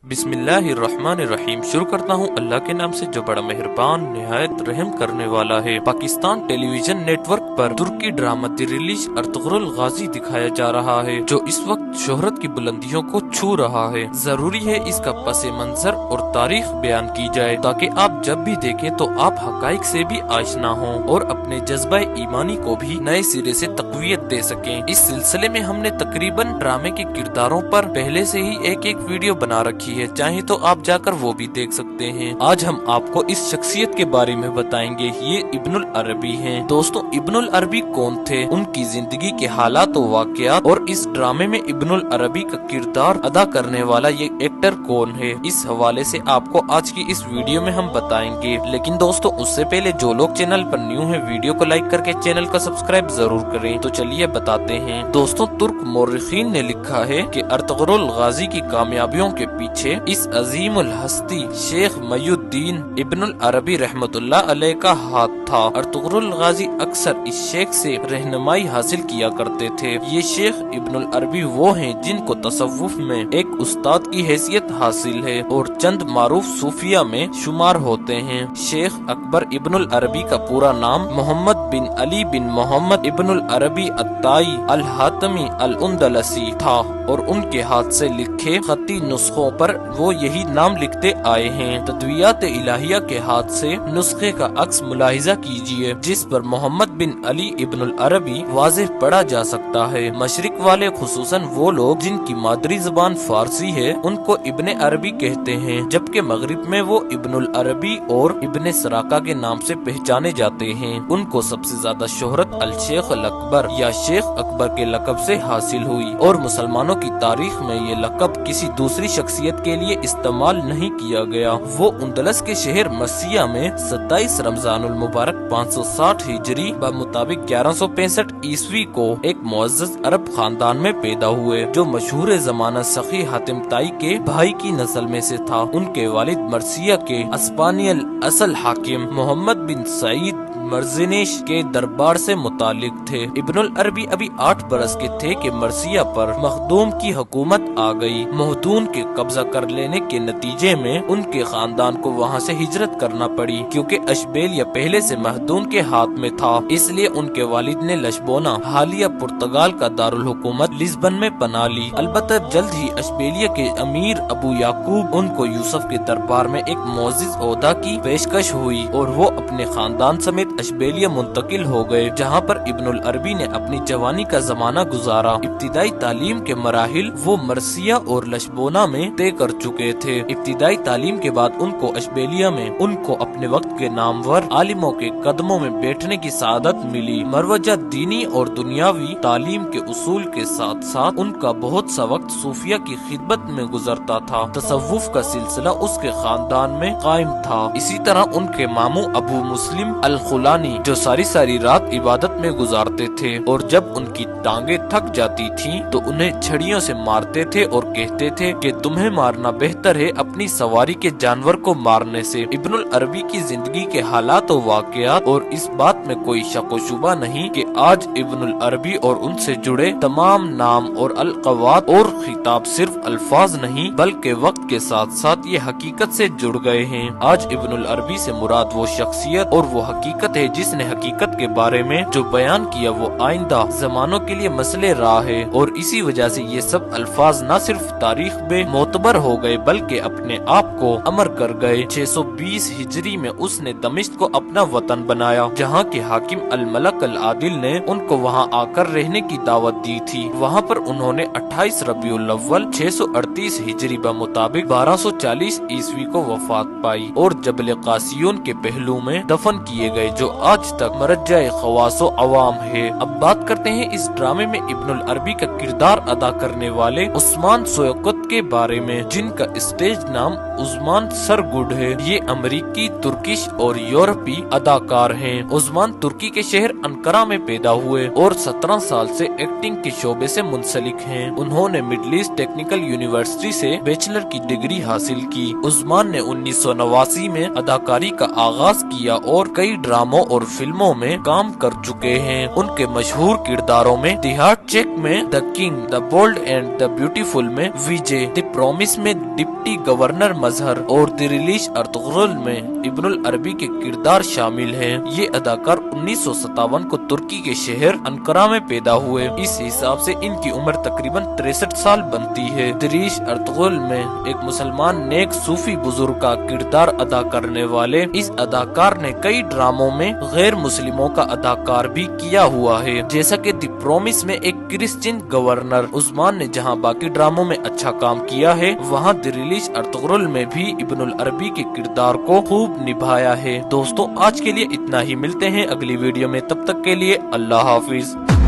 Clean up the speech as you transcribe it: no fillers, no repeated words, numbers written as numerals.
बिस्मिल्लाहिर्रहमानिर्रहीम। शुरू करता हूँ अल्लाह के नाम से जो बड़ा मेहरबान निहायत रहम करने वाला है। पाकिस्तान टेलीविजन नेटवर्क पर तुर्की ड्रामा द रिलीज अर्तुगरुल गाजी दिखाया जा रहा है, जो इस वक्त शोहरत की बुलंदियों को छू रहा है। जरूरी है इसका पसे मंजर और तारीख बयान की जाए ताकि आप जब भी देखें तो आप हकाइक से भी आशना हों और अपने जज्बा ईमानी को भी नए सिरे से तकवीत दे सकें। इस सिलसिले में हमने तकरीबन ड्रामे के किरदारों पर पहले से ही एक वीडियो बना रखी है, चाहे तो आप जाकर वो भी देख सकते हैं। आज हम आपको इस शख्सियत के बारे में बताएंगे। ये इब्नुल अरबी हैं। दोस्तों, इब्नुल अरबी कौन थे, उनकी जिंदगी के हालात और वाकयात और इस ड्रामे में इब्नुल अरबी का किरदार अदा करने वाला ये एक्टर कौन है, इस हवाले से आपको आज की इस वीडियो में हम बताएंगे। लेकिन दोस्तों, उससे पहले जो लोग चैनल पर न्यू हैं, वीडियो को लाइक करके चैनल को सब्सक्राइब जरूर करें। तो चलिए बताते हैं। दोस्तों, तुर्क मौरिखीन ने लिखा है कि अर्तुगरुल गाजी की कामयाबियों के पीछे इस अजीमुल हस्ती शेख मयूद्दीन इब्नुल अरबी रहमतुल्लाह अलैह का हाथ था। अर्तुगरुल गाजी अक्सर इस शेख से रहनुमाई हासिल किया करते थे। ये शेख इब्नुल अरबी वो हैं जिनको तसव्वुफ में एक उस्ताद की हैसियत हासिल है और चंद मारूफ सूफिया में शुमार होते हैं। शेख अकबर इब्नुल अरबी का पूरा नाम मोहम्मद बिन अली बिन मोहम्मद इब्नुल अरबी अत्ताई अल हातमी अल उंदलसी था और उनके हाथ से लिखे खती नुस्खों पर वो यही नाम लिखते आए हैं। तदवियात इलाहिया के हाथ से नुस्खे का अक्स मुलाहिजा कीजिए, जिस पर मोहम्मद बिन अली इब्नुल अरबी वाज़ेह पढ़ा जा सकता है। मशरिक वाले खुसूसन वो लोग जिनकी मादरी जुबान फारसी है, उनको इब्ने अरबी कहते हैं, जबकि मगरिब में वो इब्नुल अरबी और इब्ने सराका के नाम से पहचाने जाते हैं। उनको सबसे ज्यादा शोहरत अल शेख अल अकबर या शेख अकबर के लकब से हासिल हुई और मुसलमानों की तारीख में ये लकब किसी दूसरी शख्सियत के लिए इस्तेमाल नहीं किया गया। वो उंदलस के शहर मसिया में 27 रमजानुल मुबारक 560 हिजरी ब मुताबिक 1165 ईस्वी को एक मुअज़्ज़ज़ अरब खानदान में पैदा हुए, जो मशहूर जमाना सखी हातिम ताई के भाई की नस्ल में से था। उनके वालिद मर्सिया के अस्पानियल असल हाकिम मोहम्मद बिन सईद मर्जिनेश के दरबार से मुतालिक थे। इब्नुल अरबी अभी 8 बरस के थे कि मर्सिया पर मखदूम की हुकूमत आ गई। महदून के कब्जा कर लेने के नतीजे में उनके खानदान को वहाँ से हिजरत करना पड़ी, क्योंकि अशबेलिया पहले से महदून के हाथ में था। इसलिए उनके वालिद ने लशबोना हालिया पुर्तगाल का दारुल हुकूमत लिस्बन में पना ली। अलबत्ता जल्द ही अशबेलिया के अमीर अबू याकूब उनको यूसुफ के दरबार में एक मोअज़्ज़िज़ ओहदा की पेशकश हुई और वो अपने खानदान समेत अशबेलिया मुंतकिल हो गए, जहाँ पर इब्नुल अरबी ने अपनी जवानी का जमाना गुजारा। इब्तिदाई तालीम के मराहिल वो मर्सिया और लशबोना में तय कर चुके थे। इब्तिदाई तालीम के बाद उनको अशबेलिया में उनको अपने वक्त के नामवर आलिमों के कदमों में बैठने की सादत मिली। मरवजा दीनी और दुनियावी तालीम के उसूल के साथ साथ उनका बहुत सा वक्त सूफिया की खिदमत में गुजरता था। तसव्वुफ का सिलसिला उसके खानदान में कायम था। इसी तरह उनके मामू अबू मुस्लिम अल खुलानी जो सारी रात इबादत में गुजारते थे और जब उनकी टांगे थक जाती थीं तो उन्हें छड़ियों से मारते थे और कहते थे कि तुम्हें मारना बेहतर है अपनी सवारी के जानवर को मारने से। इब्नुल अरबी की जिंदगी के हालात और वाकयात और इस बात में कोई शक व शुबा नहीं कि आज इब्नुल अरबी और उनसे जुड़े तमाम नाम और अलक़वात और खिताब सिर्फ अल्फाज नहीं बल्कि वक्त के साथ साथ ये हकीकत से जुड़ गए हैं। आज इब्नुल अरबी से मुराद वो शख्सियत और वो हकीकत है जिसने हकीकत के बारे में जो बयान किया वो आइंदा जमानों के लिए मसले रहा है, और इसी वजह से ये सब अल्फाज न सिर्फ तारीख में मोतबर हो गए बल्कि अपने आप को अमर कर गए। 620 हिजरी में उसने दमिश्क को अपना वतन बनाया, जहाँ के हाकिम अल मलक अल आदिल ने उनको वहाँ आकर रहने की दावत दी थी। वहाँ पर उन्होंने 28 रबीउल अव्वल 638 हिजरी ब मुताबिक 1240 ईस्वी को वफात पाई और जबल कासियून के पहलू में दफन किए गए, जो आज तक मरज्जा खवासो अवाम है। अब बात करते हैं इस ड्रामे में इब्नुल अरबी का किरदार अदा करने वाले उस्मान सोयकत के बारे में, जिनका स्टेज नाम उस्मान सरगुड है। ये अमेरिकी, तुर्किश और यूरोपी अदाकार हैं। उस्मान तुर्की के शहर अंकारा में पैदा हुए और 17 साल से एक्टिंग के शोबे से मुंसलिक हैं। उन्होंने मिडिल ईस्ट टेक्निकल यूनिवर्सिटी से बैचलर की डिग्री हासिल की। उस्मान ने 1989 में अदाकारी का आगाज किया और कई ड्रामों और फिल्मों में काम कर चुके हैं। उनके मशहूर किरदारों में द हार्ट चेक में the king, the bold and the beautiful में विजय, द प्रॉमिस में डिप्टी गवर्नर मजहर और द रिलीज अर्तुगरुल में इब्नुल अरबी के किरदार शामिल हैं। ये अदाकार 1957 को तुर्की के शहर अंकारा में पैदा हुए। इस हिसाब से इनकी उम्र तकरीबन 63 साल बनती है। द रिलीज अर्तुगरुल में एक मुसलमान नेक सूफी बुजुर्ग का किरदार अदा करने वाले इस अदाकार ने कई ड्रामों में गैर मुस्लिमों का अदाकार भी किया हुआ है, जैसा कि द प्रॉमिस में एक क्रिश्चियन गवर्नर। उस्मान ने जहां बाकी ड्रामों में अच्छा काम किया है, वहां द रिलीज अर्तुगरुल में भी इब्नुल अरबी के किरदार को खूब निभाया है। दोस्तों आज के लिए इतना ही, मिलते हैं अगली वीडियो में, तब तक के लिए अल्लाह हाफिज।